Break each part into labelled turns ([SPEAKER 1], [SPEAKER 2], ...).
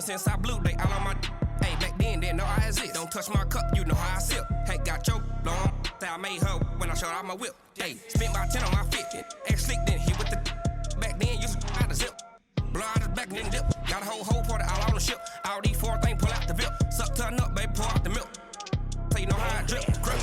[SPEAKER 1] since I blew, they all on my hey, back then, didn't know I exist. Don't touch my cup, you know how I sip. Hey, got your long, say I made her when I showed out my whip. Hey, spent my 10 on my fit. Ex-slick, then hit with the back then, used to out the zip. Blow out his back and then dip. Got a whole party all on the ship. All these 4 things, pull out the VIP. Suck, turn up, baby, pour out the milk. So you know how I drip. Grip.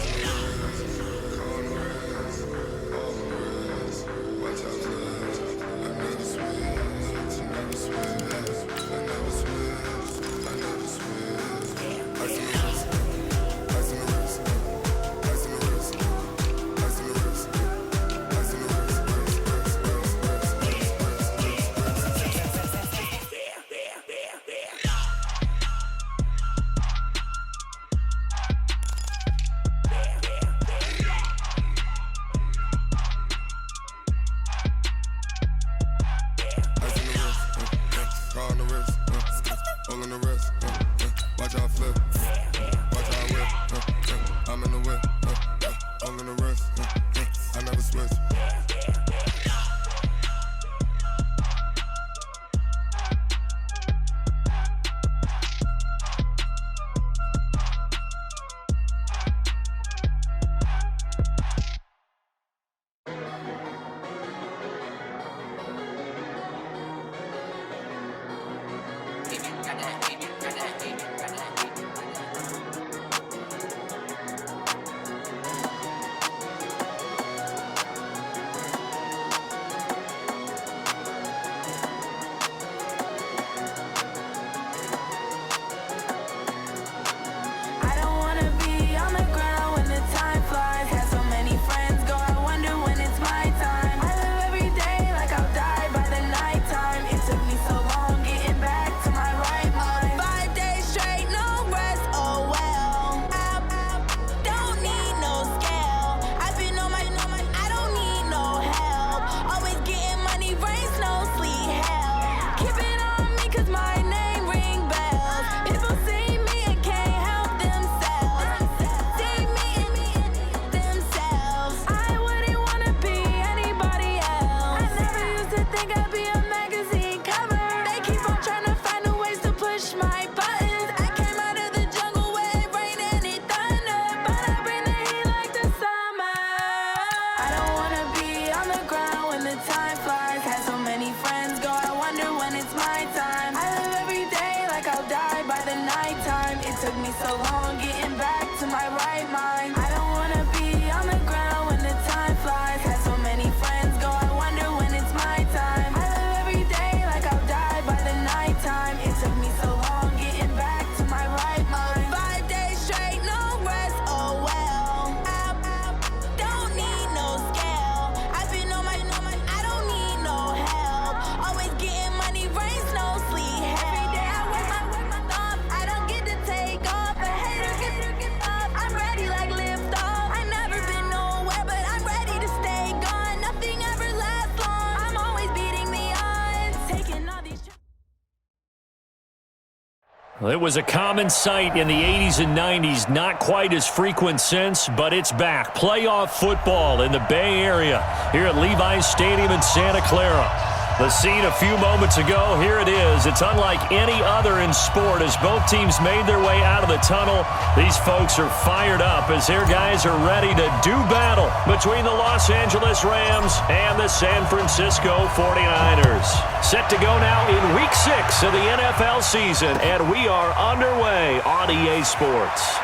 [SPEAKER 2] Well, it was a common sight in the 80s and 90s, not quite as frequent since, but it's back. Playoff football in the Bay Area here at Levi's Stadium in Santa Clara. The scene a few moments ago, here it is. It's unlike any other in sport as both teams made their way out of the tunnel. These folks are fired up as their guys are ready to do battle between the Los Angeles Rams and the San Francisco 49ers. Set to go now in Week 6 of the NFL season, and we are underway on EA Sports.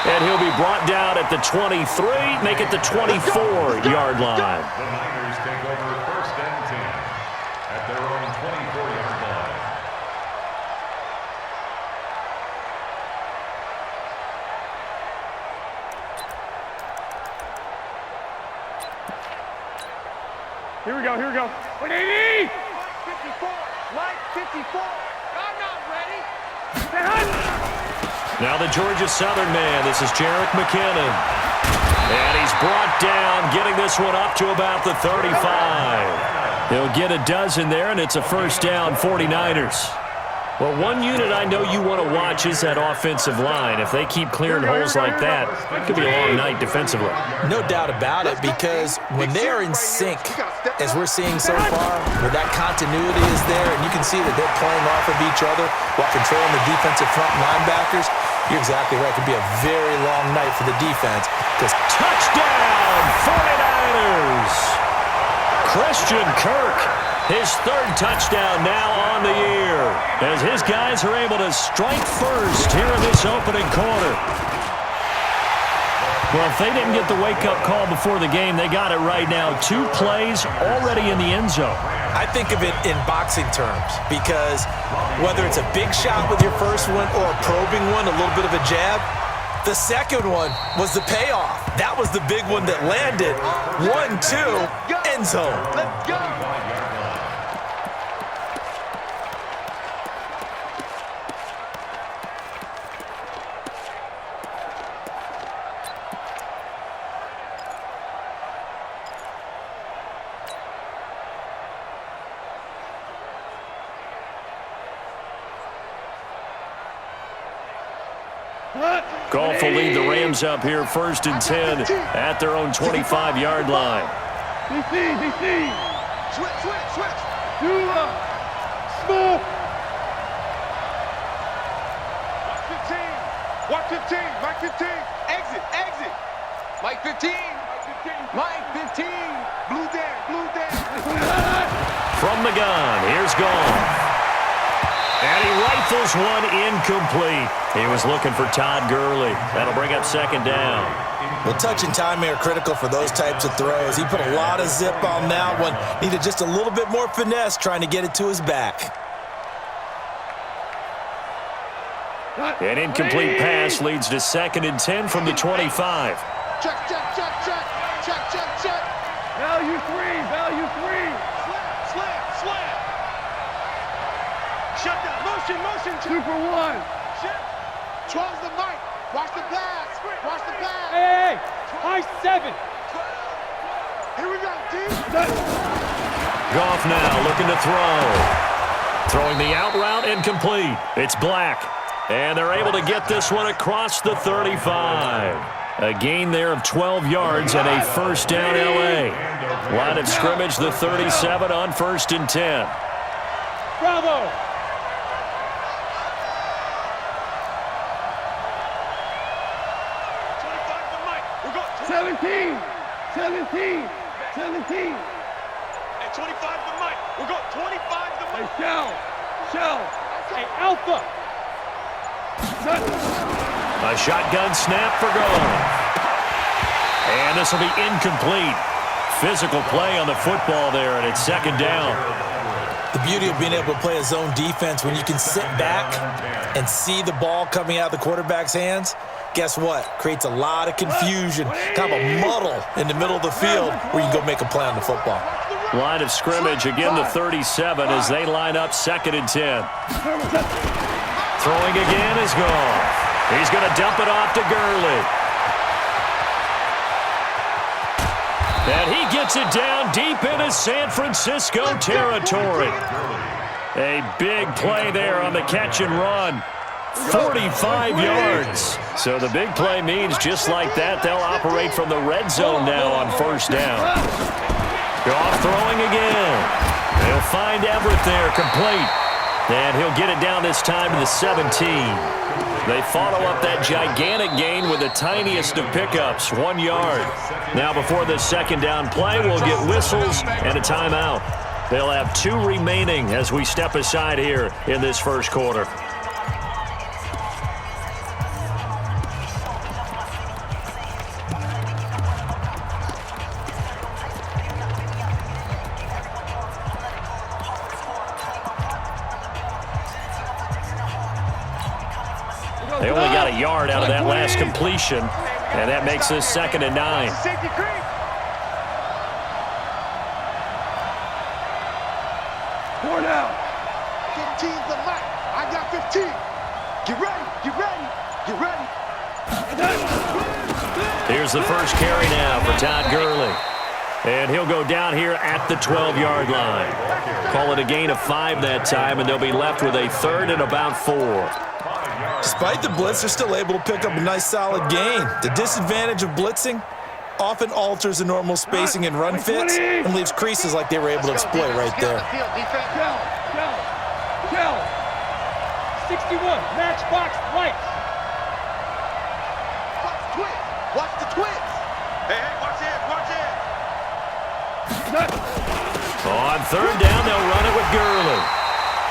[SPEAKER 2] And he'll be brought down at the 23, make it the 24-yard line.
[SPEAKER 3] The Niners take over 1st and 10 at their own 24-yard line.
[SPEAKER 4] Here we go, here we go. What do you need? 54, Mike 54. I'm not ready.
[SPEAKER 2] Now the Georgia Southern man, this is Jerick McKinnon. And he's brought down, getting this one up to about the 35. He'll get a dozen there, and it's a 1st down, 49ers. Well, one unit I know you want to watch is that offensive line. If they keep clearing holes like that, it could be a long night defensively.
[SPEAKER 5] No doubt about it, because when they are in sync, as we're seeing so far, where that continuity is there, and you can see that they're playing off of each other while controlling the defensive front linebackers, you're exactly right. It could be a very long night for the defense.
[SPEAKER 2] Touchdown, 49ers! Christian Kirk, his third touchdown now on the year, as his guys are able to strike first here in this opening quarter. Well, if they didn't get the wake-up call before the game, they got it right now. 2 plays already in the end zone.
[SPEAKER 5] I think of it in boxing terms, because whether it's a big shot with your first one or a probing one, a little bit of a jab, the second one was the payoff. That was the big one that landed. 1-2, end zone.
[SPEAKER 4] Let's go.
[SPEAKER 2] Goff will lead the Rams up here 1st and 10 at their own 25-yard line.
[SPEAKER 4] DC. Switch. Smoke. Watch 15. Mike 15. Exit. Mike 15. Blue down.
[SPEAKER 2] From the gun, here's Goff. And he rifles one incomplete. He was looking for Todd Gurley. That'll bring up 2nd down.
[SPEAKER 5] Well, touch and timing are critical for those types of throws. He put a lot of zip on that one. Needed just a little bit more finesse trying to get it to his back.
[SPEAKER 2] An incomplete pass leads to 2nd and 10 from the 25.
[SPEAKER 4] Check. Value three. Slam. Shut down. Motion. 2 for 1. 12's the mic. Watch the blast. Hey. High 7. Here we go, D.
[SPEAKER 2] Goff now looking to throw. Throwing the out route incomplete. It's Black. And they're able to get this one across the 35. A gain there of 12 yards and a 1st down L.A. Line of scrimmage, the 37 on 1st and 10.
[SPEAKER 4] Bravo. 17. At 25 the mic. We're going 25 the mic. Hey, shell. Hey, Alpha.
[SPEAKER 2] A shotgun snap for Goff. And this will be incomplete. Physical play on the football there, and it's 2nd down.
[SPEAKER 5] The beauty of being able to play a zone defense when you can sit back and see the ball coming out of the quarterback's hands, guess what? Creates a lot of confusion, kind of a muddle in the middle of the field where you can go make a play on the football.
[SPEAKER 2] Line of scrimmage, again the 37 as they line up 2nd and 10. Throwing again is Goff. He's going to dump it off to Gurley. And he gets it down deep into San Francisco territory. A big play there on the catch and run. 45 yards. So the big play means just like that, they'll operate from the red zone now on 1st down. Goff throwing again. They'll find Everett there, complete. And he'll get it down this time to the 17. They follow up that gigantic gain with the tiniest of pickups, 1 yard. Now before the 2nd down play, we'll get whistles and a timeout. They'll have 2 remaining as we step aside here in this 1st quarter. They only got a yard out of that last completion, and that makes this 2nd and 9.
[SPEAKER 4] Four down. 15's the mic. I got 15. Get ready.
[SPEAKER 2] Here's the first carry now for Todd Gurley. And he'll go down here at the 12-yard line. Call it a gain of 5 that time, and they'll be left with a 3rd and about 4.
[SPEAKER 5] Despite the blitz, they're still able to pick up a nice solid gain. The disadvantage of blitzing often alters the normal spacing and run fits and leaves creases like they were able to exploit right there.
[SPEAKER 4] 61, matchbox lights. Watch the twins. Hey, watch it.
[SPEAKER 2] On 3rd down, they'll run it with Gurley.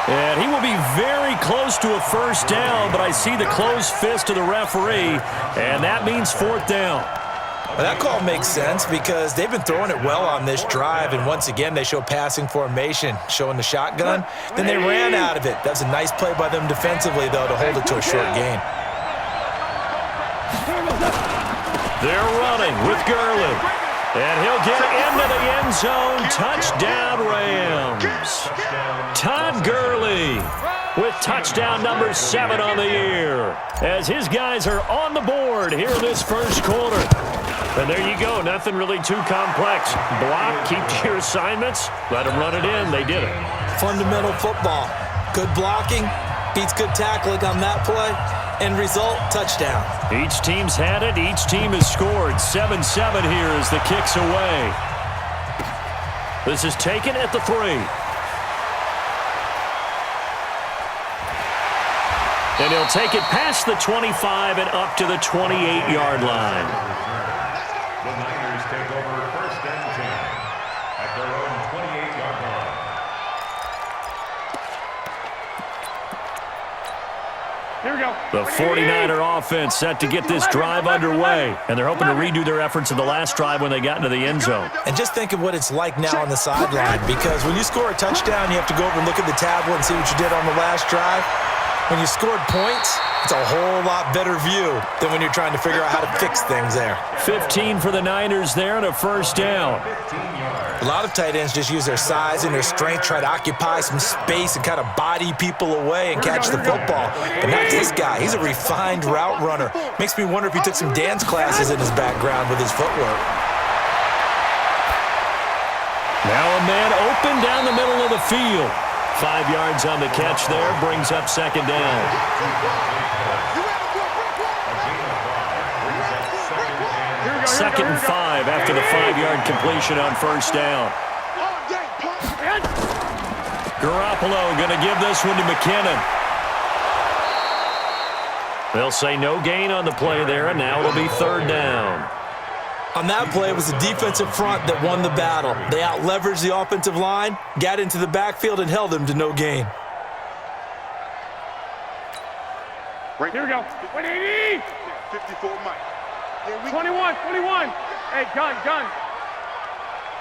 [SPEAKER 2] And he will be very close to a 1st down, but I see the closed fist of the referee, and that means 4th down.
[SPEAKER 5] Well, that call makes sense because they've been throwing it well on this drive, and once again, they show passing formation, showing the shotgun. Then they ran out of it. That's a nice play by them defensively, though, to hold it to a short gain.
[SPEAKER 2] They're running with Gurley, and he'll get into the end zone. Touchdown, Rams. Todd Gurley with touchdown number 7 on the year, as his guys are on the board here in this first quarter. And there you go, nothing really too complex. Block, keep to your assignments, let them run it in. They did it.
[SPEAKER 5] Fundamental football. Good blocking, beats good tackling on that play. End result, touchdown.
[SPEAKER 2] Each team's had it. Each team has scored. 7-7 here as the kick's away. This is taken at the 3. And he'll take it past the 25 and up to the 28-yard line.
[SPEAKER 3] The Niners take over 1st and 10 at their own 28-yard line.
[SPEAKER 4] Here we go.
[SPEAKER 2] The 49er offense set to get this drive underway, and they're hoping to redo their efforts in the last drive when they got into the end zone.
[SPEAKER 5] And just think of what it's like now on the sideline, because when you score a touchdown, you have to go over and look at the tablet and see what you did on the last drive. When you scored points, it's a whole lot better view than when you're trying to figure out how to fix things there.
[SPEAKER 2] 15 for the Niners there and a 1st down.
[SPEAKER 5] A lot of tight ends just use their size and their strength, try to occupy some space and kind of body people away and catch the football. But not this guy. He's a refined route runner. Makes me wonder if he took some dance classes in his background with his footwork.
[SPEAKER 2] Now a man open down the middle of the field. 5 yards on the catch there, brings up 2nd down. 2nd and 5 after the 5-yard completion on 1st down. Garoppolo going to give this one to McKinnon. They'll say no gain on the play there, and now it'll be 3rd down.
[SPEAKER 5] On that play, it was the defensive front that won the battle. They out-leveraged the offensive line, got into the backfield, and held them to no gain.
[SPEAKER 4] Right, here we go. 180. 54, Mike. 21. Hey, gun.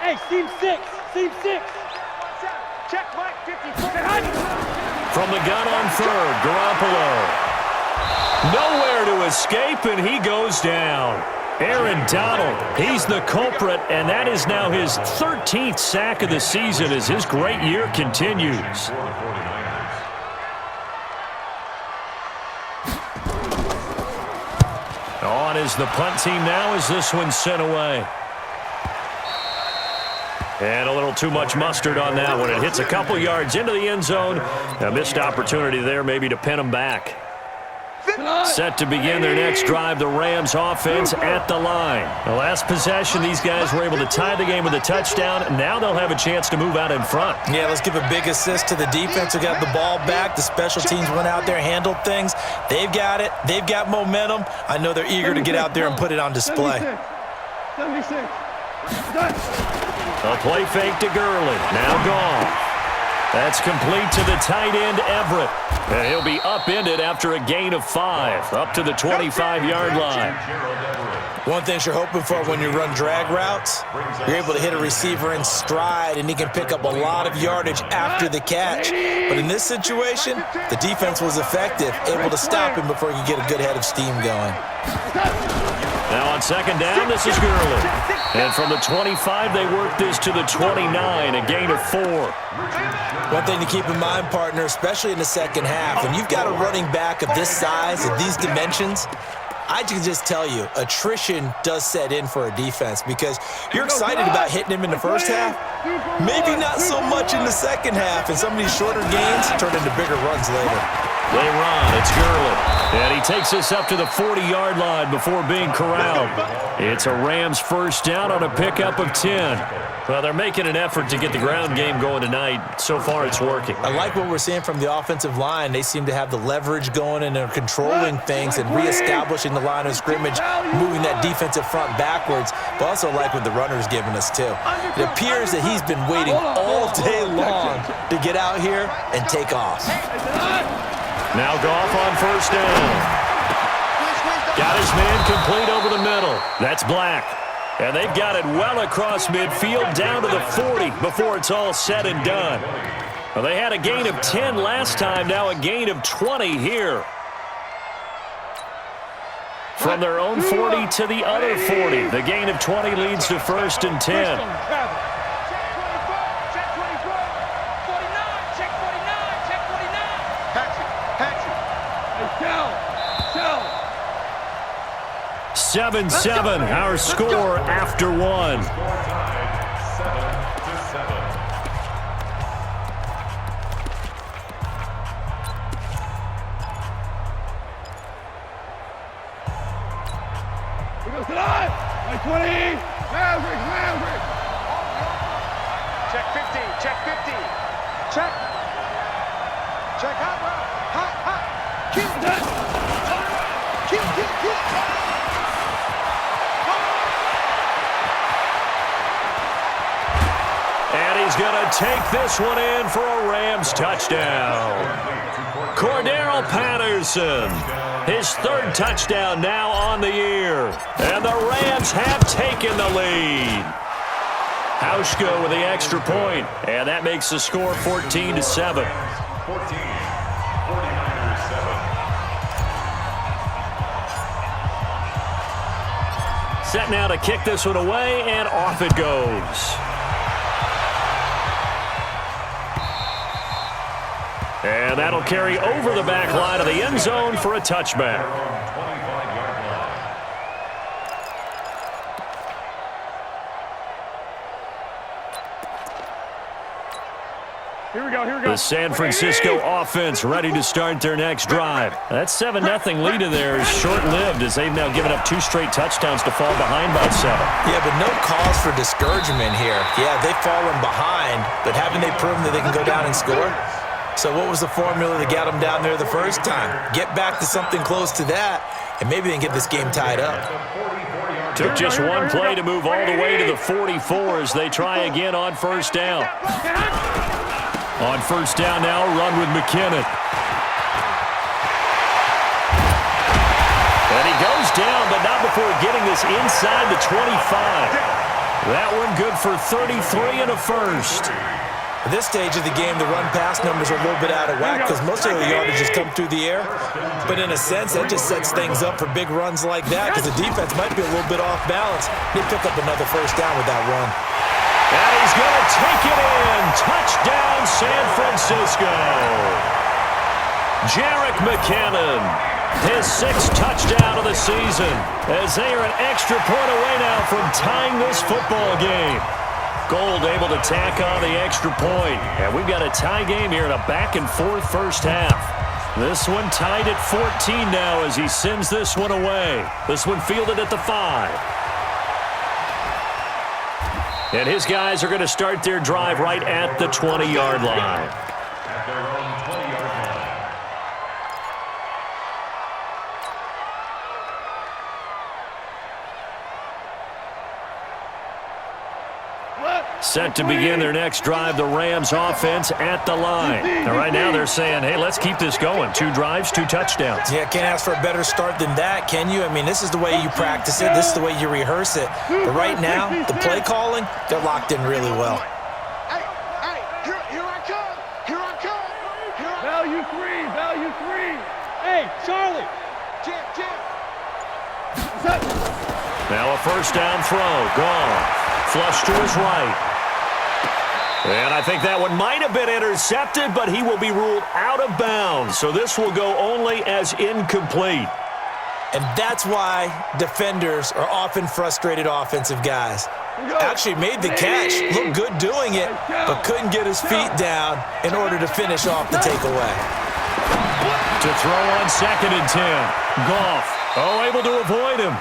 [SPEAKER 4] Hey, seam 6. Check, Mike, 54.
[SPEAKER 2] From the gun on 3rd, Garoppolo. Nowhere to escape, and he goes down. Aaron Donald, he's the culprit, and that is now his 13th sack of the season as his great year continues. On is the punt team now as this one's sent away. And a little too much mustard on that one. It hits a couple yards into the end zone. A missed opportunity there maybe to pin him back. Set to begin their next drive, the Rams offense at the line. The last possession, these guys were able to tie the game with a touchdown. Now they'll have a chance to move out in front.
[SPEAKER 5] Yeah, let's give a big assist to the defense who got the ball back. The special teams went out there, handled things. They've got it. They've got momentum. I know they're eager to get out there and put it on display.
[SPEAKER 4] 76.
[SPEAKER 2] A play fake to Gurley. Now gone. That's complete to the tight end, Everett. And he'll be upended after a gain of 5, up to the 25-yard line.
[SPEAKER 5] One thing you're hoping for when you run drag routes, you're able to hit a receiver in stride, and he can pick up a lot of yardage after the catch. But in this situation, the defense was effective, able to stop him before he could get a good head of steam going.
[SPEAKER 2] Now on 2nd down, this is Gurley. And from the 25, they work this to the 29, a gain of 4.
[SPEAKER 5] One thing to keep in mind, partner, especially in the second half, when you've got a running back of this size, of these dimensions, I can just tell you, attrition does set in for a defense because you're excited about hitting him in the first half, maybe not so much in the second half, and some of these shorter gains turn into bigger runs later.
[SPEAKER 2] They run. It's Gurley. And he takes us up to the 40-yard line before being corralled. It's a Rams first down on a pickup of 10. Well, they're making an effort to get the ground game going tonight. So far, it's working.
[SPEAKER 5] I like what we're seeing from the offensive line. They seem to have the leverage going, and they're controlling things and reestablishing the line of scrimmage, moving that defensive front backwards. But also like what the runner's giving us, too. It appears that he's been waiting all day long to get out here and take off.
[SPEAKER 2] Now Goff on first down. Got his man complete over the middle. That's Black. And they've got it well across midfield down to the 40 before it's all said and done. Well, they had a gain of 10 last time, now a gain of 20 here. From their own 40 to the other 40. The gain of 20 leads to first and 10.
[SPEAKER 4] Hey,
[SPEAKER 2] 7-7, our score after one.
[SPEAKER 4] Here goes tonight. 20. Maverick. Check 50. Check 50. Check. Check hot. Keep.
[SPEAKER 2] And he's going to take this one in for a Rams touchdown. Cordero Patterson, his third touchdown now on the year. And the Rams have taken the lead. Hauschka with the extra point, and that makes the score 14-7.
[SPEAKER 3] 14.
[SPEAKER 2] Set now to kick this one away, and off it goes. And that'll carry over the back line of the end zone for a touchback.
[SPEAKER 4] Here we go.
[SPEAKER 2] The San Francisco offense ready to start their next drive. That 7-0 lead of theirs is short-lived as they've now given up 2 straight touchdowns to fall behind by 7.
[SPEAKER 5] Yeah, but no cause for discouragement here. Yeah, they've fallen behind, but haven't they proven that they can go down and score? So what was the formula that got them down there the first time? Get back to something close to that, and maybe they can get this game tied up.
[SPEAKER 2] Took just one play to move all the way to the 44 as they try again on first down. On first down now, run with McKinnon. And he goes down, but not before getting this inside the 25. That one good for 33 and a first.
[SPEAKER 5] At this stage of the game, the run-pass numbers are a little bit out of whack because most of the yardage has come through the air. But in a sense, that just sets things up for big runs like that because the defense might be a little bit off balance. They pick up another first down with that run.
[SPEAKER 2] And he's going to take it in. Touchdown, San Francisco. Jerick McKinnon, his 6th touchdown of the season, as they are an extra point away now from tying this football game. Gold able to tack on the extra point. And we've got a tie game here in a back-and-forth first half. This one tied at 14 now as he sends this one away. This one fielded at the 5. And his guys are going to start their drive right at the 20-yard line.
[SPEAKER 3] At their own 20-yard line.
[SPEAKER 2] Set to begin their next drive, the Rams offense at the line. And right now they're saying, hey, let's keep this going. 2 drives, 2 touchdowns.
[SPEAKER 5] Yeah, can't ask for a better start than that, can you? I mean, this is the way you practice it. This is the way you rehearse it. But right now, the play calling, they're locked in really well.
[SPEAKER 4] Hey, here I come. Value 3. Hey, Charlie. Jim.
[SPEAKER 2] Now a first down throw, gone. Flush to his right. And I think that one might have been intercepted, but he will be ruled out of bounds. So this will go only as incomplete.
[SPEAKER 5] And that's why defenders are often frustrated offensive guys. Actually made the catch, looked good doing it, but couldn't get his feet down in order to finish off the takeaway.
[SPEAKER 2] To throw on 2nd and 10. Goff, able to avoid him.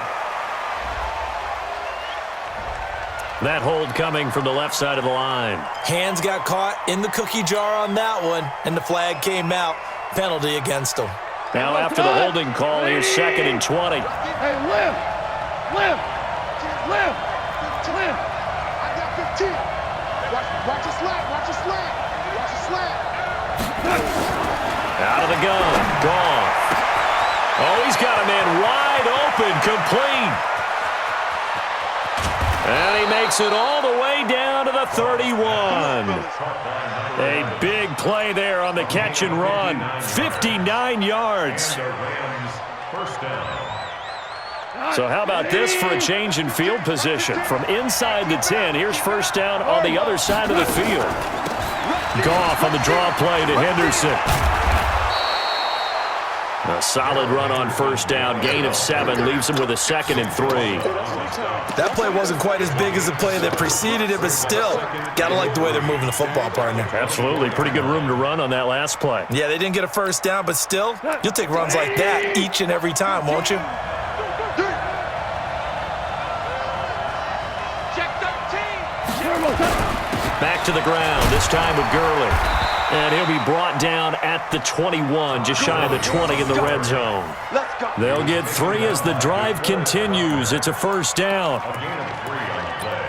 [SPEAKER 2] That hold coming from the left side of the line.
[SPEAKER 5] Hands got caught in the cookie jar on that one, and the flag came out. Penalty against him.
[SPEAKER 2] Now after the holding call, here's 2nd and 20.
[SPEAKER 4] Hey, Lim! I got 15. Watch your slant. Watch your slant.
[SPEAKER 2] Out of the gun. Goff. Oh, he's got a man wide open. Complete. And he makes it all the way down to the 31. A big play there on the catch and run. 59 yards. So how about this for a change in field position? From inside the 10, here's first down on the other side of the field. Goff on the draw play to Henderson. A solid run on first down. Gain of 7 leaves him with a 2nd and 3.
[SPEAKER 5] That play wasn't quite as big as the play that preceded it, but still, gotta like the way they're moving the football, partner.
[SPEAKER 2] Absolutely. Pretty good room to run on that last play.
[SPEAKER 5] Yeah, they didn't get a first down, but still, you'll take runs like that each and every time, won't you?
[SPEAKER 2] Back to the ground, this time with Gurley. And he'll be brought down at the 21, just shy of the 20 in the red zone. They'll get 3 as the drive continues. It's a first down.
[SPEAKER 3] A gain of 3 on the play.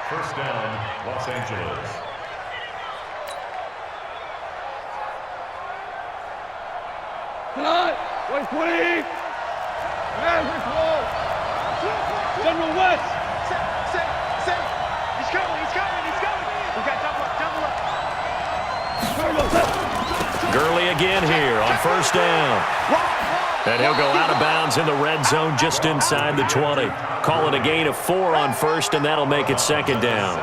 [SPEAKER 3] First down, Los Angeles.
[SPEAKER 4] Tonight, 120. Average roll. General West. Set. He's coming. Okay, double up.
[SPEAKER 2] Gurley again here on first down. And he'll go out of bounds in the red zone just inside the 20. Call it a gain of 4 on first, and that'll make it 2nd down.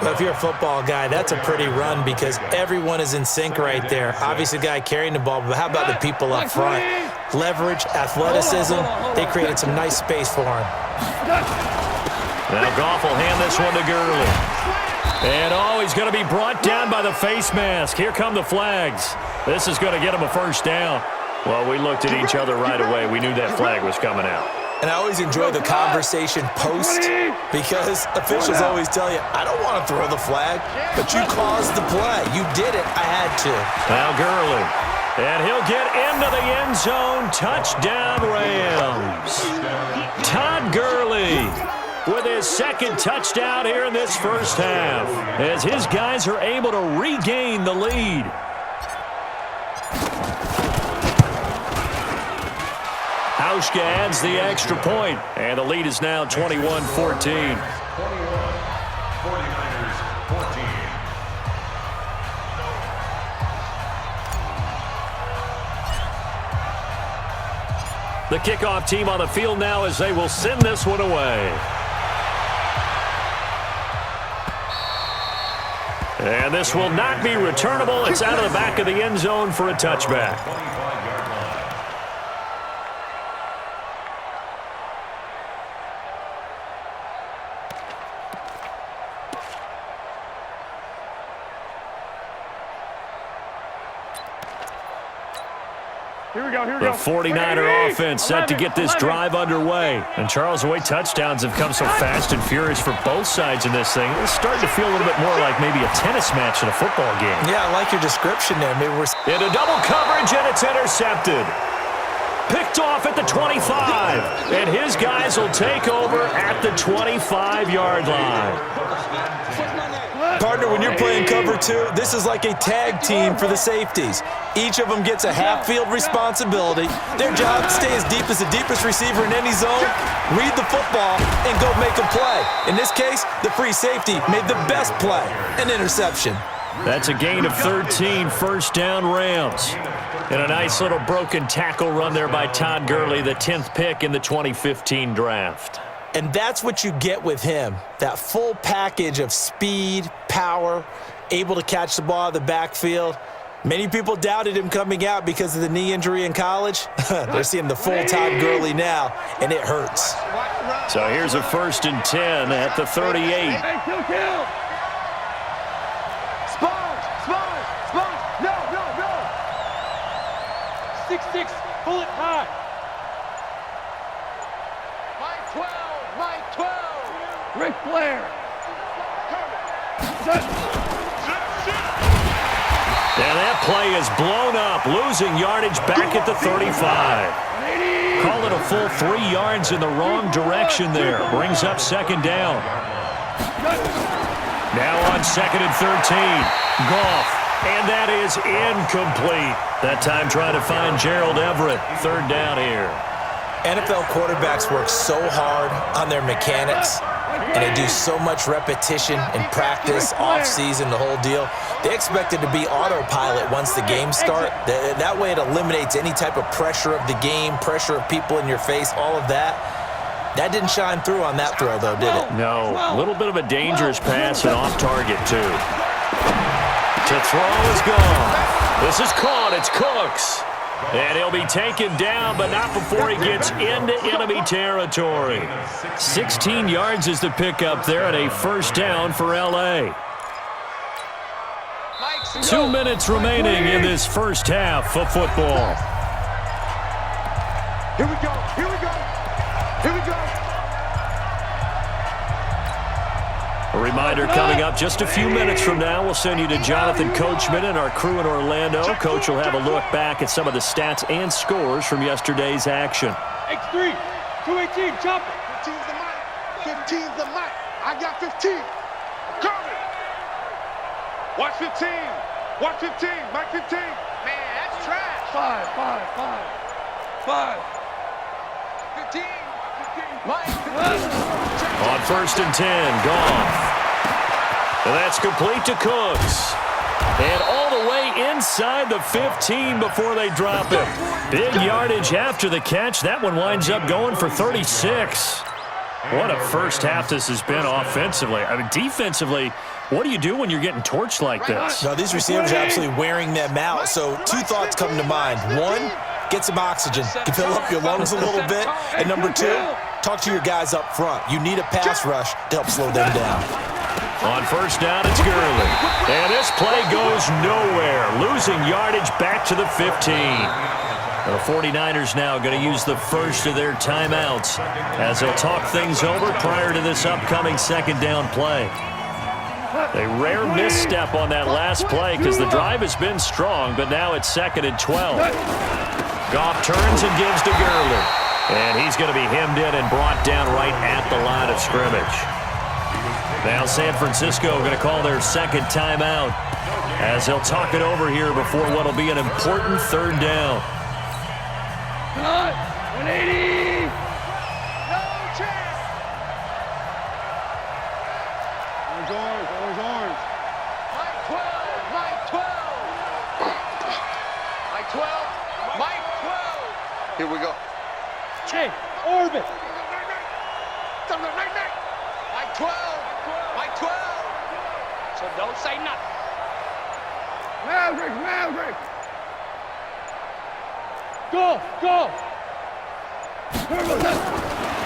[SPEAKER 5] Well, if you're a football guy, that's a pretty run because everyone is in sync right there. Obviously, the guy carrying the ball, but how about the people up front? Leverage, athleticism, they created some nice space for him.
[SPEAKER 2] Now Goff will hand this one to Gurley. And, he's going to be brought down by the face mask. Here come the flags. This is going to get him a first down. Well, we looked at each other right away. We knew that flag was coming out.
[SPEAKER 5] And I always enjoy the conversation post because officials always tell you, I don't want to throw the flag, but you caused the play. You did it. I had to.
[SPEAKER 2] Now Gurley. And he'll get into the end zone. Touchdown, Rams. Todd Gurley with his 2nd touchdown here in this first half as his guys are able to regain the lead. Hauschka adds the extra point, and the lead is now 21-14.
[SPEAKER 3] 21, 49ers 14.
[SPEAKER 2] The kickoff team on the field now as they will send this one away. And this will not be returnable. It's out of the back of the end zone for a touchback.
[SPEAKER 3] 25-yard line.
[SPEAKER 4] Here we go.
[SPEAKER 2] The 49er offense set to get this drive underway. And Charles, the way touchdowns have come so fast and furious for both sides in this thing, it's starting to feel a little bit more like maybe a tennis match in a football game.
[SPEAKER 5] Yeah, I like your description there. Maybe we're
[SPEAKER 2] into double coverage, and it's intercepted. Picked off at the 25. And his guys will take over at the 25-yard line.
[SPEAKER 5] Partner, when you're playing cover 2, this is like a tag team for the safeties. Each of them gets a half-field responsibility. Their job is to stay as deep as the deepest receiver in any zone, read the football, and go make a play. In this case, the free safety made the best play, an interception.
[SPEAKER 2] That's a gain of 13, first down Rams. And a nice little broken tackle run there by Todd Gurley, the 10th pick in the 2015 draft.
[SPEAKER 5] And that's what you get with him, that full package of speed, power, able to catch the ball out of the backfield. Many people doubted him coming out because of the knee injury in college. They're seeing the full-time Gurley now, and it hurts.
[SPEAKER 2] So here's a 1st and 10 at the 38.
[SPEAKER 4] Hey, kill. Sponge. No. 6-6, pull it high. My 12. Ric Flair.
[SPEAKER 2] And that play is blown up, losing yardage back at the 35. Call it a full 3 yards in the wrong direction there. Brings up 2nd down. Now on 2nd and 13. Goff. And that is incomplete. That time trying to find Gerald Everett. 3rd down here.
[SPEAKER 5] NFL quarterbacks work so hard on their mechanics, and they do so much repetition and practice, off-season, the whole deal. They expect it to be autopilot once the games start. That way it eliminates any type of pressure of the game, pressure of people in your face, all of that. That didn't shine through on that throw, though, did it?
[SPEAKER 2] No. A little bit of a dangerous pass and off target, too. To throw is gone. This is caught. It's Cooks. And he'll be taken down, but not before he gets into enemy territory. 16 yards is the pickup there, and a 1st down for L.A. 2 minutes remaining in this first half of football.
[SPEAKER 4] Here we go.
[SPEAKER 2] A reminder coming up just a few minutes from now. We'll send you to Jonathan Coachman and our crew in Orlando. Coach will have a look back at some of the stats and scores from yesterday's action.
[SPEAKER 4] X3, 218, jump it. 15's the mic. I got 15. Coming. Watch 15. Mike 15. Man, that's trash. 5. 15. Mike 15.
[SPEAKER 2] On 1st and 10, Goff. And that's complete to Cooks. And all the way inside the 15 before they drop him. Big yardage after the catch. That one winds up going for 36. What a first half this has been offensively. I mean, defensively, what do you do when you're getting torched like this?
[SPEAKER 5] No, these receivers are absolutely wearing them out. So 2 thoughts come to mind. 1, get some oxygen. You fill up your lungs a little bit. And number 2, talk to your guys up front. You need a pass rush to help slow them down.
[SPEAKER 2] On 1st down, it's Gurley. And this play goes nowhere. Losing yardage back to the 15. The 49ers now going to use the first of their timeouts as they'll talk things over prior to this upcoming 2nd down play. A rare misstep on that last play because the drive has been strong, but now it's 2nd and 12. Goff turns and gives to Gurley. And he's going to be hemmed in and brought down right at the line of scrimmage. Now San Francisco going to call their 2nd timeout as they'll talk it over here before what will be an important 3rd down.
[SPEAKER 4] 180. No chance. Orange. Mike 12. Mike 12. Here we go. Hey, orbit. Mike 12. So don't say nothing. Maverick. Go.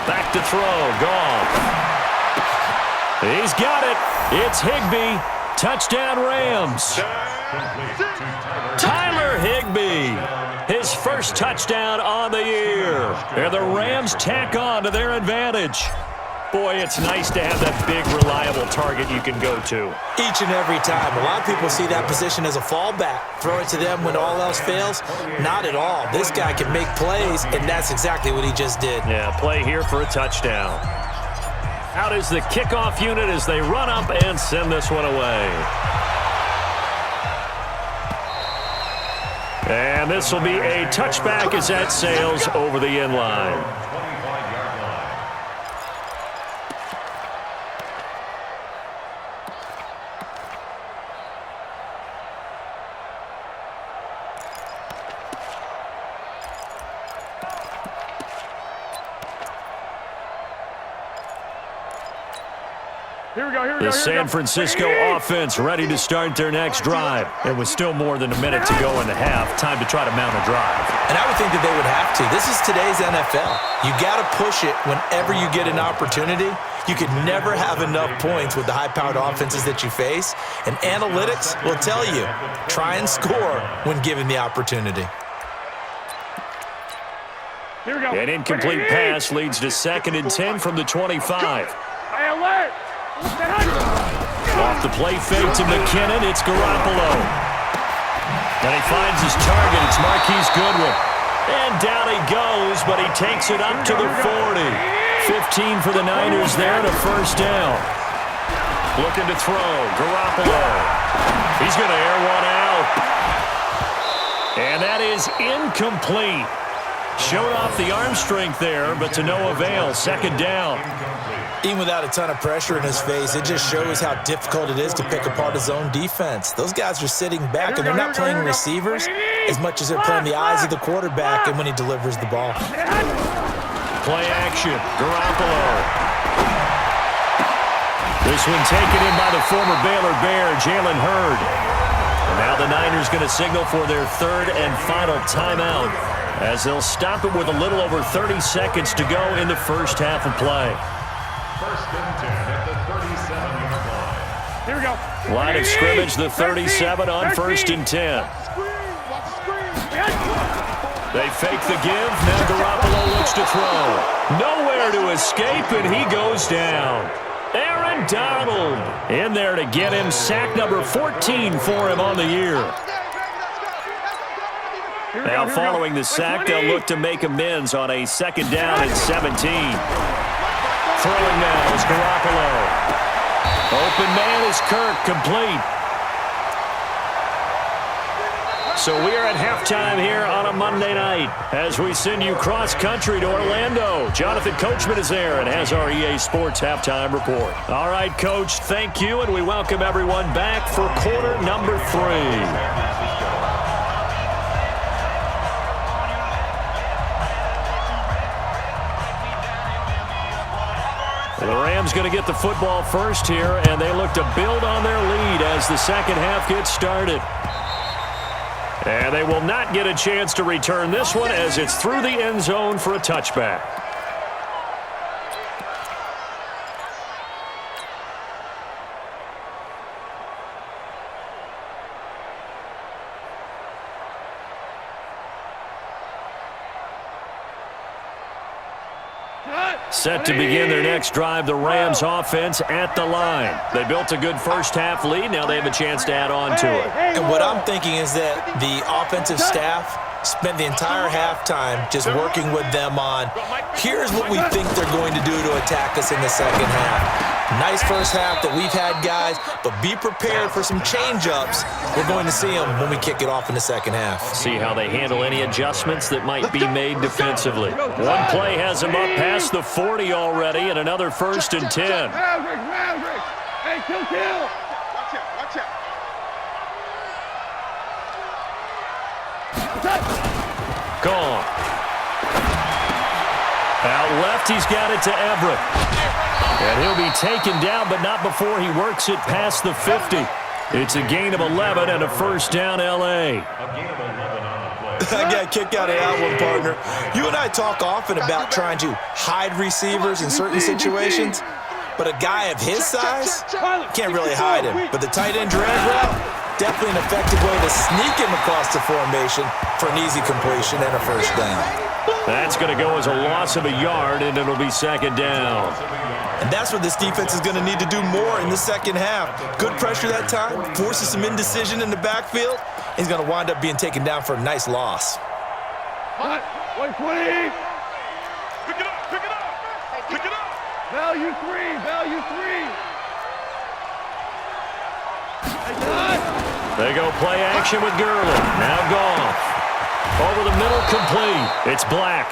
[SPEAKER 2] Back to throw. Goff. He's got it. It's Higbee. Touchdown Rams. Tyler Higbee. His first touchdown on the year. And the Rams tack on to their advantage. Boy, it's nice to have that big, reliable target you can go to.
[SPEAKER 5] Each and every time. A lot of people see that position as a fallback. Throw it to them when all else fails. Not at all. This guy can make plays, and that's exactly what he just did.
[SPEAKER 2] Yeah, play here for a touchdown. Out is the kickoff unit as they run up and send this one away. And this will be a touchback as that sails over the end line. The San Francisco offense ready to start their next drive. It was still more than a minute to go in the half. Time to try to mount a drive.
[SPEAKER 5] And I would think that they would have to. This is today's NFL. You got to push it whenever you get an opportunity. You could never have enough points with the high-powered offenses that you face. And analytics will tell you, try and score when given the opportunity.
[SPEAKER 2] An incomplete pass leads to 2nd and 10 from the 25. Off the play fake to McKinnon, it's Garoppolo. And he finds his target, it's Marquise Goodwin. And down he goes, but he takes it up to the 40. 15 for the Niners there and a first down. Looking to throw, Garoppolo. He's going to air one out. And that is incomplete. Showed off the arm strength there, but to no avail. 2nd down.
[SPEAKER 5] Even without a ton of pressure in his face, it just shows how difficult it is to pick apart his own defense. Those guys are sitting back, and they're not playing receivers as much as they're playing the eyes of the quarterback and when he delivers the ball.
[SPEAKER 2] Play action, Garoppolo. This one taken in by the former Baylor Bear, Jalen Hurd. And now the Niners going to signal for their 3rd and final timeout, as they'll stop it with a little over 30 seconds to go in the first half of play.
[SPEAKER 3] 1st and 10 at the 37-yard line.
[SPEAKER 4] Here we go.
[SPEAKER 2] Line of scrimmage, the 37 on 1st and 10. They fake the give. Now Garoppolo looks to throw. Nowhere to escape, and he goes down. Aaron Donald in there to get him. Sack number 14 for him on the year. Now following the sack, they'll look to make amends on a 2nd down and 17. Throwing now is Garoppolo. Open man is Kirk, complete. So we are at halftime here on a Monday night as we send you cross-country to Orlando. Jonathan Coachman is there and has our EA Sports halftime report. All right, Coach, thank you, and we welcome everyone back for quarter number 3. The Rams going to get the football first here, and they look to build on their lead as the second half gets started. And they will not get a chance to return this one as it's through the end zone for a touchback. Set to begin their next drive, the Rams offense at the line. They built a good first half lead. Now they have a chance to add on to it.
[SPEAKER 5] And what I'm thinking is that the offensive staff spent the entire halftime just working with them on, here's what we think they're going to do to attack us in the second half. Nice first half that we've had, guys, but be prepared for some change-ups. We're going to see them when we kick it off in the second half.
[SPEAKER 2] See how they handle any adjustments that might be made defensively. One play has them up past the 40 already, and another 1st and 10.
[SPEAKER 4] Hey, kill. Watch out.
[SPEAKER 2] Gone. Out left, he's got it to Everett. And he'll be taken down, but not before he works it past the 50. It's a gain of 11 and a first down, L.A.
[SPEAKER 5] I got a kick out of that one, partner. You and I talk often about trying to hide receivers in certain situations, but a guy of his size can't really hide him. But the tight end drag route, definitely an effective way to sneak him across the formation for an easy completion and a first down.
[SPEAKER 2] That's going to go as a loss of a yard, and it'll be 2nd down.
[SPEAKER 5] And that's what this defense is going to need to do more in the second half. Good pressure that time, forces some indecision in the backfield. He's going to wind up being taken down for a nice loss.
[SPEAKER 4] Hot, 120. Pick it up. Value three.
[SPEAKER 2] They go play action with Gurley. Now Goff. Over the middle, complete. It's Black.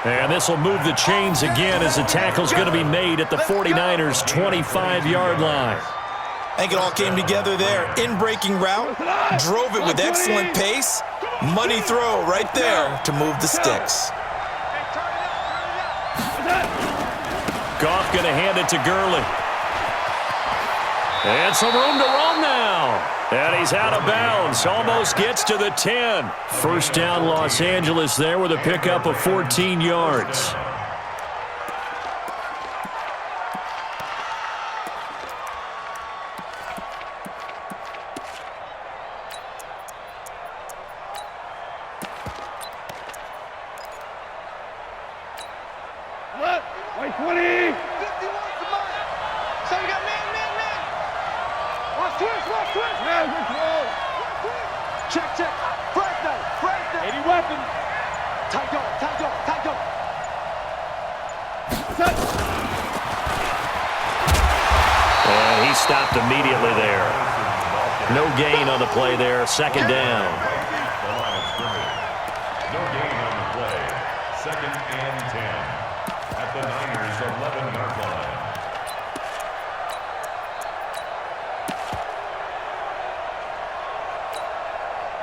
[SPEAKER 2] And this will move the chains again as the tackle's going to be made at the 49ers' 25-yard line.
[SPEAKER 5] I think it all came together there. In-breaking route, drove it with excellent pace. Money throw right there to move the sticks.
[SPEAKER 2] Goff going to hand it to Gurley. And some room to run now. And he's out of bounds. Almost gets to the 10. First down, Los Angeles there with a pickup of 14 yards.
[SPEAKER 4] Wait, 20. 51 to mine. So we got man. Watch twist. Man, control. Check. Break that. 80 weapon. Tight go. Set.
[SPEAKER 2] And he stopped immediately there. No gain on the play there. Second down.
[SPEAKER 3] No gain on the play. Second and 10. At the Niners' 11-yard line.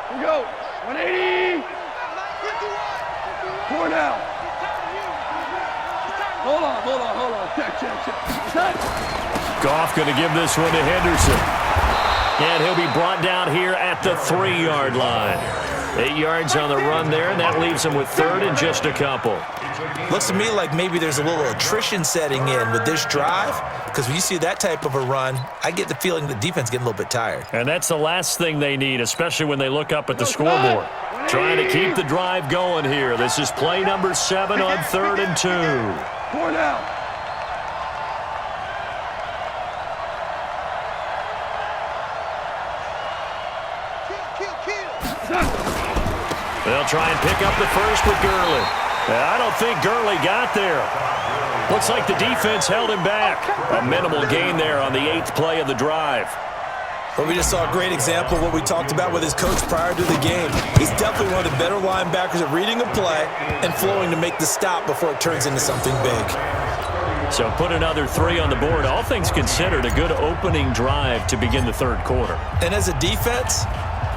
[SPEAKER 4] Here we go. 180. 4 now. Hold on. Check. Set.
[SPEAKER 2] Goff going to give this one to Henderson. And he'll be brought down here at the 3-yard line. 8 yards on the run there, and that leaves him with third and just a couple.
[SPEAKER 5] Looks to me like maybe there's a little attrition setting in with this drive, because when you see that type of a run, I get the feeling the defense getting a little bit tired.
[SPEAKER 2] And that's the last thing they need, especially when they look up at the scoreboard. Trying to keep the drive going here. This is play number 7 on 3rd and 2.
[SPEAKER 4] 4 now.
[SPEAKER 2] They'll try and pick up the first with Gurley. I don't think Gurley got there. Looks like the defense held him back. A minimal gain there on the 8th play of the drive.
[SPEAKER 5] But we just saw a great example of what we talked about with his coach prior to the game. He's definitely one of the better linebackers at reading a play and flowing to make the stop before it turns into something big.
[SPEAKER 2] So put another 3 on the board. All things considered, a good opening drive to begin the 3rd quarter.
[SPEAKER 5] And as a defense,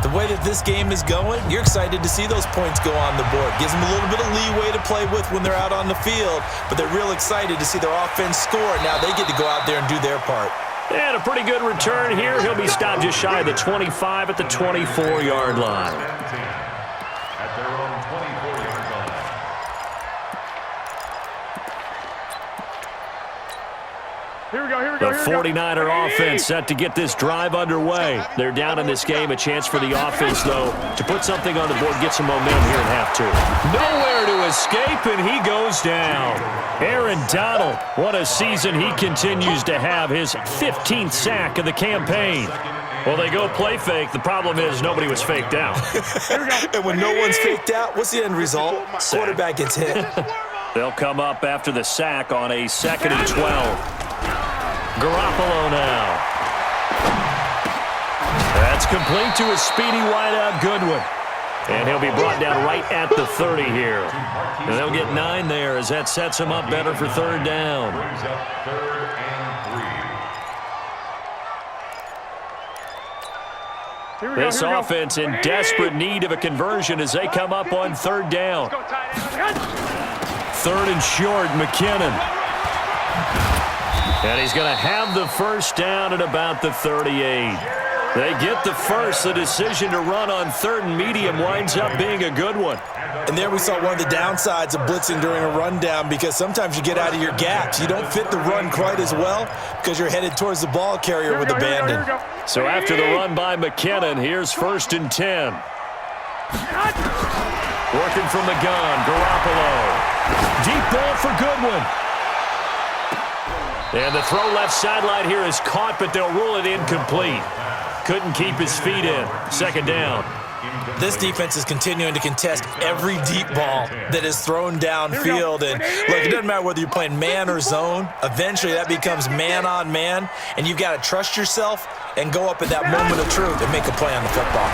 [SPEAKER 5] the way that this game is going, you're excited to see those points go on the board. Gives them a little bit of leeway to play with when they're out on the field, but they're real excited to see their offense score. Now they get to go out there and do their part.
[SPEAKER 2] And a pretty good return here. He'll be stopped just shy of the 25 at the 24-yard line.
[SPEAKER 3] At their own 24-yard line.
[SPEAKER 4] Here we go.
[SPEAKER 2] The 49er offense set to get this drive underway. They're down in this game. A chance for the offense, though, to put something on the board, get some momentum here at half 2. Nowhere to escape, and he goes down. Aaron Donald, what a season he continues to have. His 15th sack of the campaign. Well, they go play fake. The problem is nobody was faked out.
[SPEAKER 5] And when no one's faked out, what's the end result? Quarterback gets hit.
[SPEAKER 2] They'll come up after the sack on a 2nd and 12. Garoppolo now. That's complete to a speedy wideout Goodwin. And he'll be brought down right at the 30 here. And they'll get 9 there as that sets him up better for 3rd down.
[SPEAKER 3] Brings up 3rd and 3.
[SPEAKER 2] This offense in desperate need of a conversion as they come up on 3rd down. 3rd and short, McKinnon. And he's going to have the first down at about the 38. They get the first. The decision to run on 3rd and medium winds up being a good one.
[SPEAKER 5] And there we saw one of the downsides of blitzing during a rundown, because sometimes you get out of your gaps. You don't fit the run quite as well because you're headed towards the ball carrier with abandon.
[SPEAKER 2] So after the run by McKinnon, here's 1st and 10. Working from the gun, Garoppolo. Deep ball for Goodwin. And the throw left sideline here is caught, but they'll rule it incomplete. Couldn't keep his feet in. 2nd down.
[SPEAKER 5] This defense is continuing to contest every deep ball that is thrown downfield. And look, it doesn't matter whether you're playing man or zone. Eventually that becomes man on man, and you've got to trust yourself and go up at that moment of truth and make a play on the football.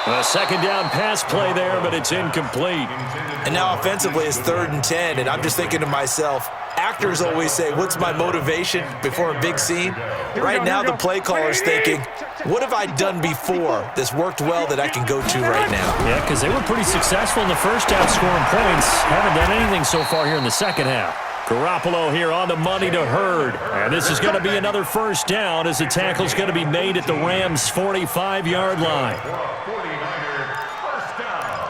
[SPEAKER 2] A 2nd down pass play there, but it's incomplete.
[SPEAKER 5] And now offensively it's 3rd and 10, and I'm just thinking to myself, actors always say, what's my motivation before a big scene? Right now, the play caller's thinking, what have I done before that's worked well that I can go to right now?
[SPEAKER 2] Yeah, because they were pretty successful in the first half scoring points. Haven't done anything so far here in the second half. Garoppolo here on the money to Hurd. And this is going to be another first down as the tackle's going to be made at the Rams' 45-yard line.
[SPEAKER 3] 49er first down.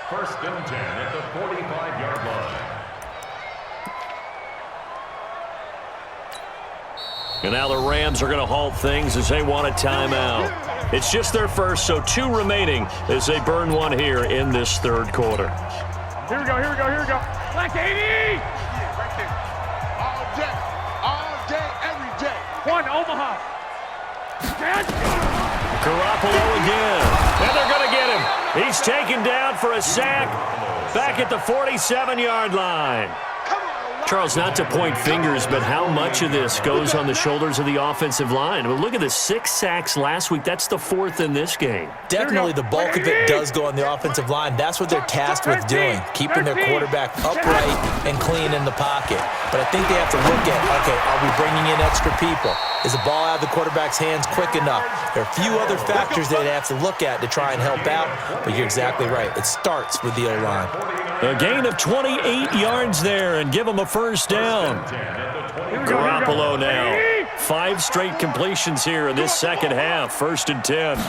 [SPEAKER 3] First and 10 at the 45-yard line.
[SPEAKER 2] And now the Rams are going to halt things as they want a timeout. It's just their first, so 2 remaining as they burn one here in this third quarter.
[SPEAKER 4] Here we go. Black 80! Yeah, right there. All day, every day. One, Omaha.
[SPEAKER 2] Garoppolo again. And they're going to get him. He's taken down for a sack back at the 47-yard line. Charles, not to point fingers, but how much of this goes on the shoulders of the offensive line? Well, look at the 6 sacks last week. That's the 4th in this game.
[SPEAKER 5] Definitely the bulk of it does go on the offensive line. That's what they're tasked with doing, keeping their quarterback upright and clean in the pocket. But I think they have to look at, okay, are we bringing in extra people? Is the ball out of the quarterback's hands quick enough? There are a few other factors that they have to look at to try and help out, but you're exactly right. It starts with the O-line.
[SPEAKER 2] A gain of 28 yards there and give them a first down. Garoppolo now. 5 straight completions here in this second half. First and 10.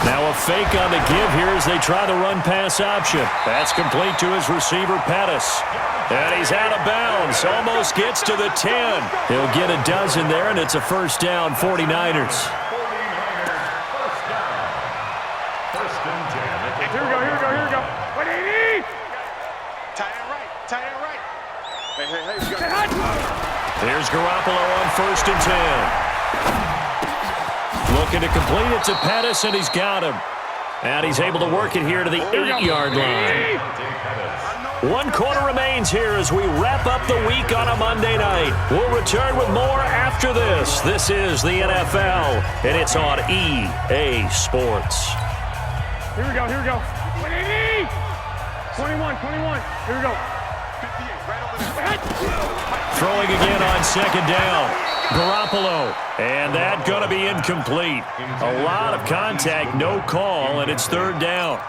[SPEAKER 2] Now a fake on the give here as they try the run-pass option. That's complete to his receiver, Pettis. And he's out of bounds. Almost gets to the 10. He'll get a dozen there, and it's a first down, 49ers.
[SPEAKER 4] Here we go. 180! Tight end right. Hey, we got
[SPEAKER 2] Here's Garoppolo on first and 10. Looking to complete it to Pettis, and he's got him. And he's able to work it here to the 8-yard line. 1 quarter remains here as we wrap up the week on a Monday night. We'll return with more after this. This is the NFL, and it's on EA Sports.
[SPEAKER 4] Here we go. 180! 21. Here we go. 58, right over there.
[SPEAKER 2] Throwing again on second down. Garoppolo. And that going to be incomplete. A lot of contact, no call, and it's third down.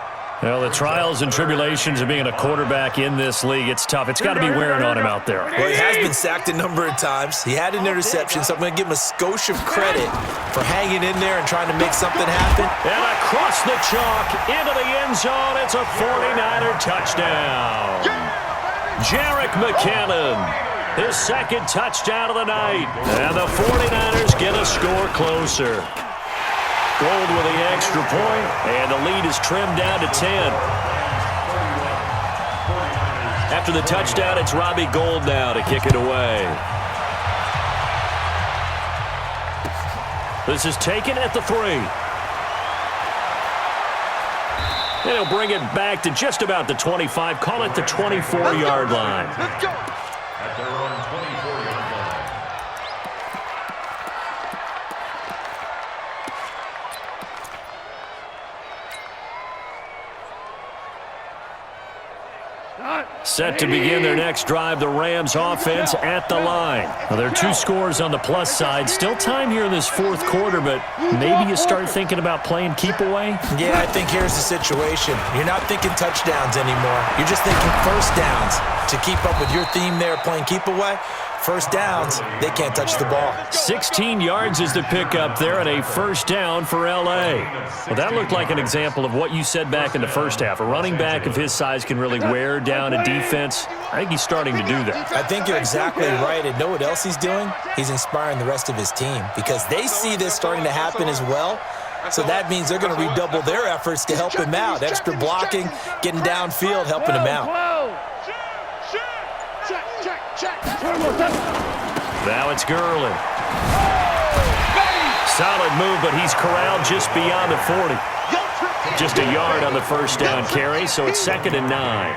[SPEAKER 2] Well, the trials and tribulations of being a quarterback in this league, it's tough. It's got to be wearing on him out there.
[SPEAKER 5] Well, he has been sacked a number of times. He had an interception, so I'm going to give him a skosh of credit for hanging in there and trying to make something happen.
[SPEAKER 2] And across the chalk, into the end zone, it's a 49er touchdown. Jerick McKinnon, his second touchdown of the night. And the 49ers get a score closer. Gold with the extra point, and the lead is trimmed down to 10. After the touchdown, it's Robbie Gould now to kick it away. This is taken at the 3. And he'll bring it back to just about the 25, call it the 24-yard line.
[SPEAKER 3] At their own 24-yard line.
[SPEAKER 2] Set to begin their next drive, the Rams offense at the line. Now, there are 2 scores on the plus side. Still time here in this fourth quarter, but maybe you start thinking about playing keep away?
[SPEAKER 5] Yeah, I think here's the situation. You're not thinking touchdowns anymore. You're just thinking first downs. To keep up with your theme there, playing keep away, first downs, they can't touch the ball.
[SPEAKER 2] 16 yards is the pickup there and a first down for L.A. Well, that looked like an example of what you said back in the first half. A running back of his size can really wear down a defense. I think he's starting to do that.
[SPEAKER 5] I think you're exactly right. And know what else he's doing? He's inspiring the rest of his team because they see this starting to happen as well. So that means they're going to redouble their efforts to help him out. Extra blocking, getting downfield, helping him out.
[SPEAKER 2] Now it's Gurley. Solid move, but he's corralled just beyond the 40. Just a yard on the first down carry, so it's 2nd and 9.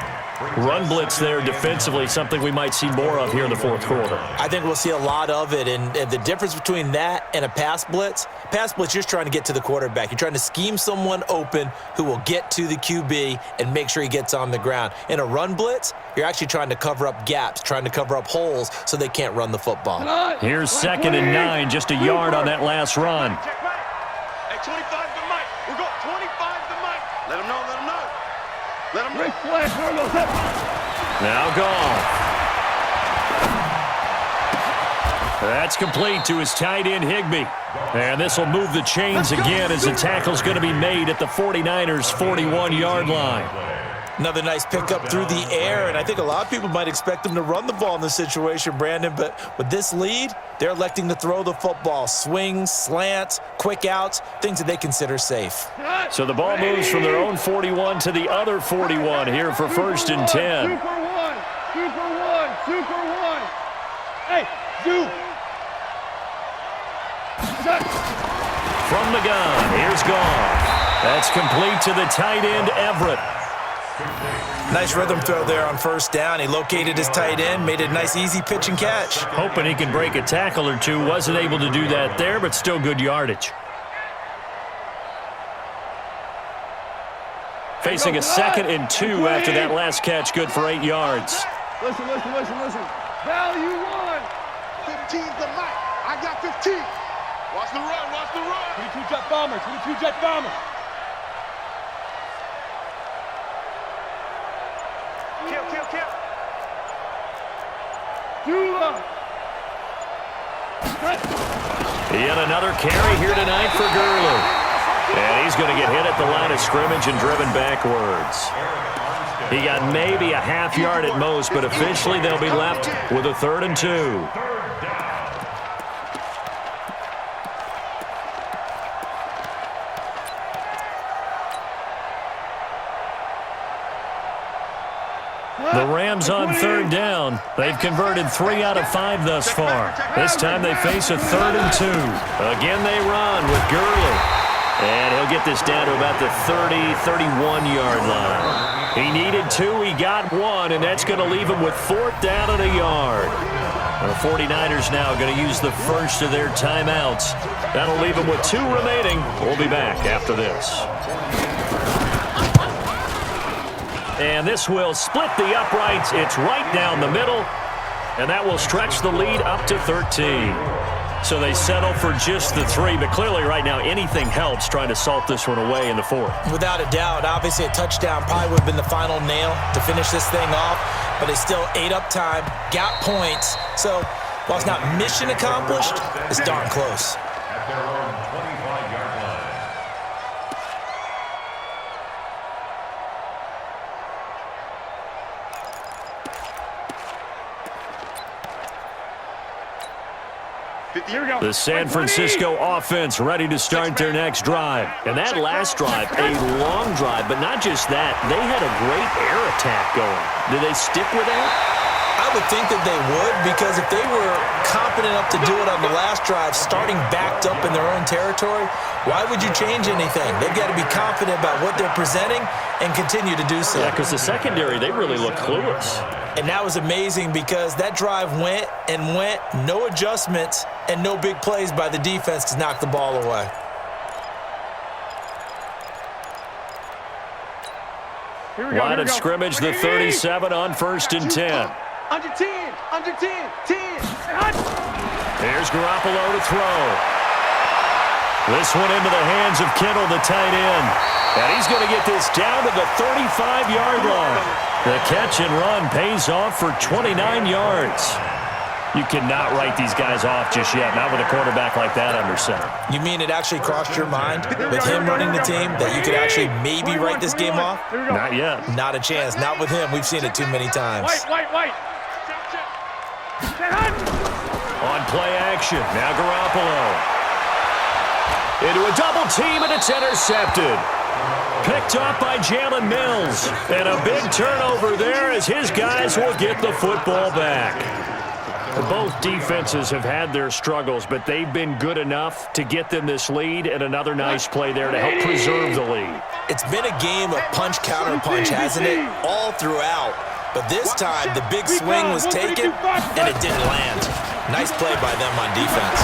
[SPEAKER 2] Run blitz there defensively, something we might see more of here in the fourth quarter.
[SPEAKER 5] I think we'll see a lot of it, and the difference between that and a pass blitz, you're just trying to get to the quarterback. You're trying to scheme someone open who will get to the QB and make sure he gets on the ground. In a run blitz, you're actually trying to cover up gaps, trying to cover up holes so they can't run the football.
[SPEAKER 2] Here's 2nd and 9, just a yard on that last run.
[SPEAKER 4] Hey, 25 to Mike. We're going 25 to Mike. Let him know, let him know. Let him know.
[SPEAKER 2] Now gone. That's complete to his tight end, Higbee. And this will move the chains again as the tackle's going to be made at the 49ers' 41-yard line.
[SPEAKER 5] Another nice pickup through the air, and I think a lot of people might expect them to run the ball in this situation, Brandon, but with this lead, they're electing to throw the football. Swings, slants, quick outs, things that they consider safe.
[SPEAKER 2] So the ball moves from their own 41 to the other 41 here for 1st and 10.
[SPEAKER 4] Super one. Hey, Zoo.
[SPEAKER 2] From the gun, here's Gone. That's complete to the tight end, Everett.
[SPEAKER 5] Nice rhythm throw there on 1st down. He located his tight end, made a nice easy pitch and catch.
[SPEAKER 2] Hoping he can break a tackle or two. Wasn't able to do that there, but still good yardage. Facing a 2nd and 2 after that last catch, good for 8 yards.
[SPEAKER 4] Listen. Value one. 15's the mic. I got 15. Watch the run. 22 jet bomber. Kill. Dula.
[SPEAKER 2] Yet another carry here tonight for Gurley. And he's going to get hit at the line of scrimmage and driven backwards. He got maybe a half yard at most, but officially they'll be left with a 3rd and 2. The Rams on 3rd down. They've converted 3 out of 5 thus far. This time they face a 3rd and 2. Again they run with Gurley. And he'll get this down to about the 30, 31-yard line. He needed 2, he got 1, and that's going to leave him with 4th down and a yard. The 49ers now going to use the first of their timeouts. That'll leave him with 2 remaining. We'll be back after this. And this will split the uprights. It's right down the middle, and that will stretch the lead up to 13. So they settle for just the 3, but clearly right now anything helps trying to salt this one away in the 4th.
[SPEAKER 5] Without a doubt, obviously a touchdown probably would have been the final nail to finish this thing off, but it's still ate up time, got points. So while it's not mission accomplished, it's darn close.
[SPEAKER 3] At their own 25-yard line.
[SPEAKER 2] The San Francisco offense ready to start their next drive. And that last drive, a long drive, but not just that. They had a great air attack going. Did they stick with that?
[SPEAKER 5] I would think that they would, because if they were confident enough to do it on the last drive, starting backed up in their own territory, why would you change anything? They've got to be confident about what they're presenting and continue to do so.
[SPEAKER 2] Yeah, because the secondary, they really look clueless.
[SPEAKER 5] And that was amazing because that drive went, no adjustments, and no big plays by the defense to knock the ball away.
[SPEAKER 2] Line of scrimmage, the 37 on 1st and 10.
[SPEAKER 4] Under 10.
[SPEAKER 2] Here's Garoppolo to throw. This one into the hands of Kittle, the tight end. And he's going to get this down to the 35-yard line. The catch and run pays off for 29 yards. You cannot write these guys off just yet, not with a quarterback like that under center.
[SPEAKER 5] You mean it actually crossed your mind with him running the team that you could actually maybe write this game off?
[SPEAKER 2] Not yet.
[SPEAKER 5] Not a chance. Not with him. We've seen it too many times.
[SPEAKER 4] White.
[SPEAKER 2] On play action, now Garoppolo. Into a double team, and it's intercepted. Picked up by Jalen Mills. And a big turnover there as his guys will get the football back. Both defenses have had their struggles, but they've been good enough to get them this lead, and another nice play there to help preserve the lead.
[SPEAKER 5] It's been a game of punch, counter punch, hasn't it? All throughout. But this time, the big swing was taken, and it didn't land. Nice play by them on defense.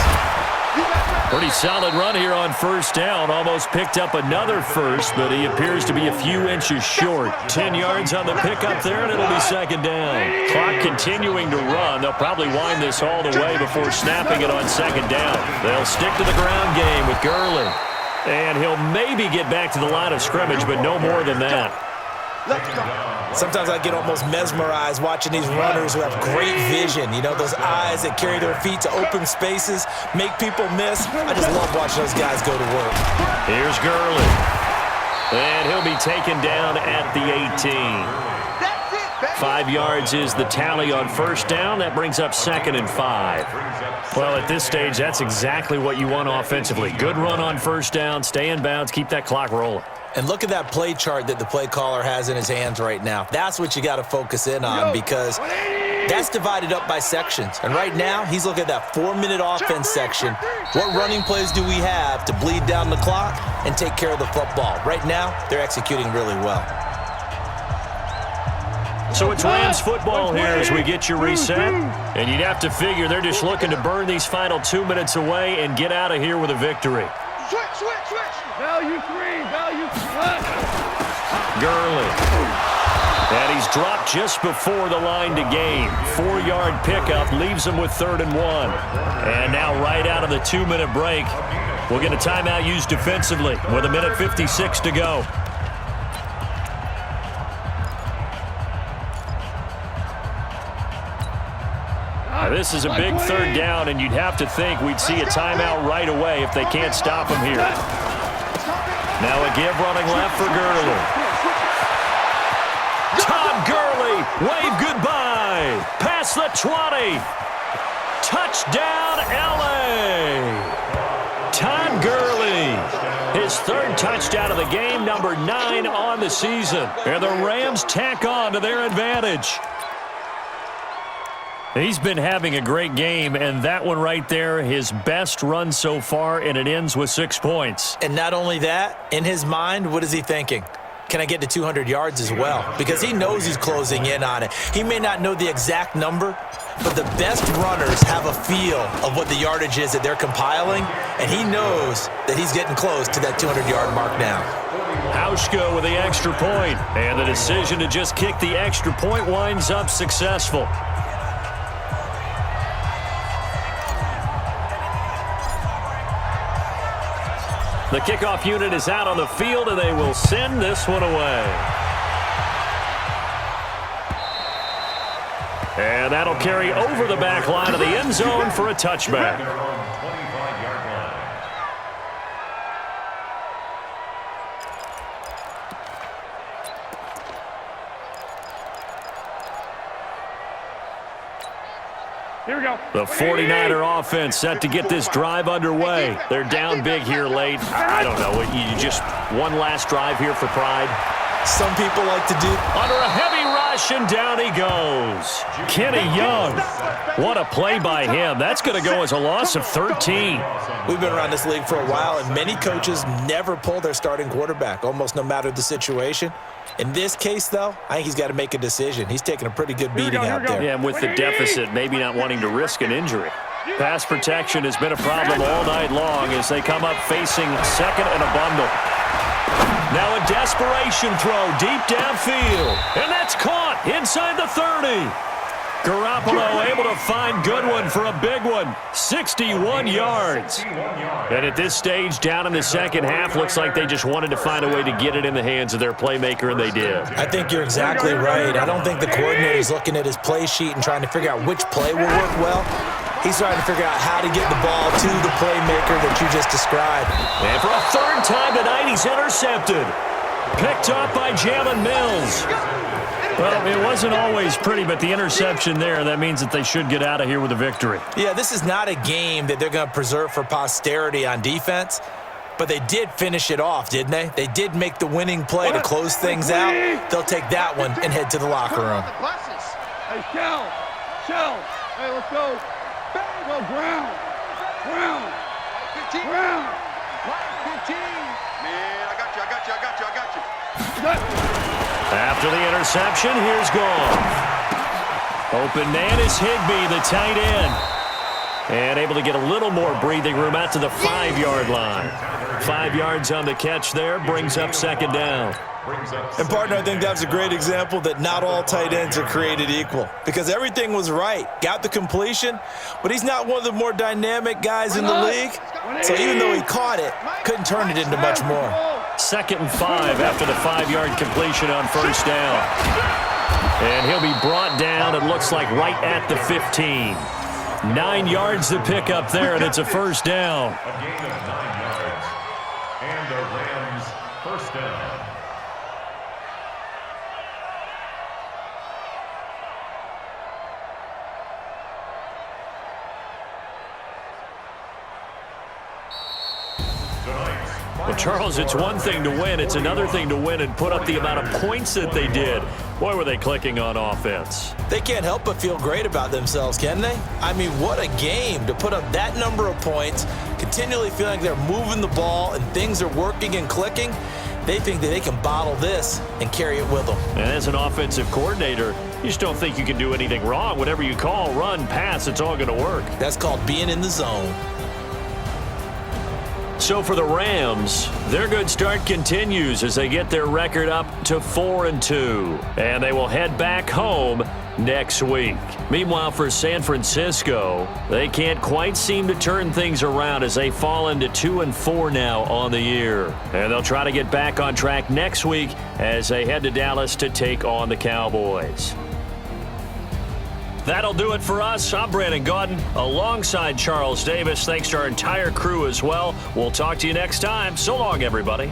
[SPEAKER 2] Pretty solid run here on first down. Almost picked up another first, but he appears to be a few inches short. 10 yards on the pickup there, and it'll be second down. Clock continuing to run. They'll probably wind this all the way before snapping it on second down. They'll stick to the ground game with Gurley. And he'll maybe get back to the line of scrimmage, but no more than that.
[SPEAKER 5] Sometimes I get almost mesmerized watching these runners who have great vision. You know, those eyes that carry their feet to open spaces, make people miss. I just love watching those guys go to work.
[SPEAKER 2] Here's Gurley. And he'll be taken down at the 18. 5 yards is the tally on first down. That brings up 2nd and 5. Well, at this stage, that's exactly what you want offensively. Good run on first down, stay in bounds, keep that clock rolling.
[SPEAKER 5] And look at that play chart that the play caller has in his hands right now. That's what you got to focus in on because that's divided up by sections. And right now, he's looking at that 4-minute offense section. What running plays do we have to bleed down the clock and take care of the football? Right now, they're executing really well.
[SPEAKER 2] So it's Rams football here as we get you reset. And you'd have to figure they're just looking to burn these final 2 minutes away and get out of here with a victory.
[SPEAKER 4] Switch. Value 3.
[SPEAKER 2] Gurley. And he's dropped just before the line to gain. 4-yard pickup leaves him with 3rd and 1. And now right out of the 2-minute break, we'll get a timeout used defensively with 1:56 to go. Now, this is a big 3rd down, and you'd have to think we'd see a timeout right away if they can't stop him here. Now a give running left for Gurley. Todd Gurley, wave goodbye. Past the 20. Touchdown, L.A. Todd Gurley, his 3rd touchdown of the game, number 9 on the season. And the Rams tack on to their advantage. He's been having a great game, and that one right there, his best run so far, and it ends with 6 points.
[SPEAKER 5] And not only that, in his mind, what is he thinking? Can I get to 200 yards as well? Because he knows he's closing in on it. He may not know the exact number, but the best runners have a feel of what the yardage is that they're compiling, and he knows that he's getting close to that 200-yard mark now.
[SPEAKER 2] Hauschka with the extra point, and the decision to just kick the extra point winds up successful. The kickoff unit is out on the field, and they will send this one away. And that'll carry over the back line of the end zone for a touchback.
[SPEAKER 4] Here we go.
[SPEAKER 2] The 49er offense set to get this drive underway. They're down big here late. I don't know. You just one last drive here for pride.
[SPEAKER 5] Some people like to do.
[SPEAKER 2] Under a heavy rush, and down he goes. Kenny Young. What a play by him. That's going to go as a loss of 13.
[SPEAKER 5] We've been around this league for a while, and many coaches never pull their starting quarterback, almost no matter the situation. In this case, though, I think he's got to make a decision. He's taking a pretty good beating out there.
[SPEAKER 2] Yeah, and with the deficit, maybe not wanting to risk an injury. Pass protection has been a problem all night long as they come up facing 2nd and a bundle. Now a desperation throw deep downfield. And that's caught inside the 30. Garoppolo able to find Goodwin for a big one. 61 yards. And at this stage, down in the second half, looks like they just wanted to find a way to get it in the hands of their playmaker, and they did.
[SPEAKER 5] I think you're exactly right. I don't think the coordinator is looking at his play sheet and trying to figure out which play will work well. He's trying to figure out how to get the ball to the playmaker that you just described.
[SPEAKER 2] And for a 3rd time tonight, he's intercepted. Picked up by Jalen Mills. Well, it wasn't always pretty, but the interception there, that means that they should get out of here with a victory.
[SPEAKER 5] Yeah, this is not a game that they're going to preserve for posterity on defense, but they did finish it off, didn't they? They did make the winning play to close things out. They'll take that one and head to the locker room.
[SPEAKER 4] Hey, Shell. Hey, let's go. Go, Brown. 15. Man, I got you.
[SPEAKER 2] After the interception, here's Goff. Open man is Higbee, the tight end. And able to get a little more breathing room out to the 5-yard line. 5 yards on the catch there, brings up second down.
[SPEAKER 5] And, partner, I think that's a great example that not all tight ends are created equal. Because everything was right. Got the completion, but he's not one of the more dynamic guys in the league. So even though he caught it, couldn't turn it into much more.
[SPEAKER 2] 2nd and 5 after the 5-yard completion on first down. And he'll be brought down, it looks like, right at the 15. 9 yards to pick up there, and it's a first down.
[SPEAKER 3] A gain of 9 yards. And the Rams first down.
[SPEAKER 2] Well, Charles, it's one thing to win. It's another thing to win and put up the amount of points that they did. Boy, were they clicking on offense.
[SPEAKER 5] They can't help but feel great about themselves, can they? I mean, what a game to put up that number of points, continually feeling like they're moving the ball and things are working and clicking. They think that they can bottle this and carry it with them.
[SPEAKER 2] And as an offensive coordinator, you just don't think you can do anything wrong. Whatever you call, run, pass, it's all going to work.
[SPEAKER 5] That's called being in the zone.
[SPEAKER 2] So for the Rams, their good start continues as they get their record up to 4-2. And they will head back home next week. Meanwhile, for San Francisco, they can't quite seem to turn things around as they fall into 2-4 now on the year. And they'll try to get back on track next week as they head to Dallas to take on the Cowboys. That'll do it for us. I'm Brandon Gaudin alongside Charles Davis. Thanks to our entire crew as well. We'll talk to you next time. So long, everybody.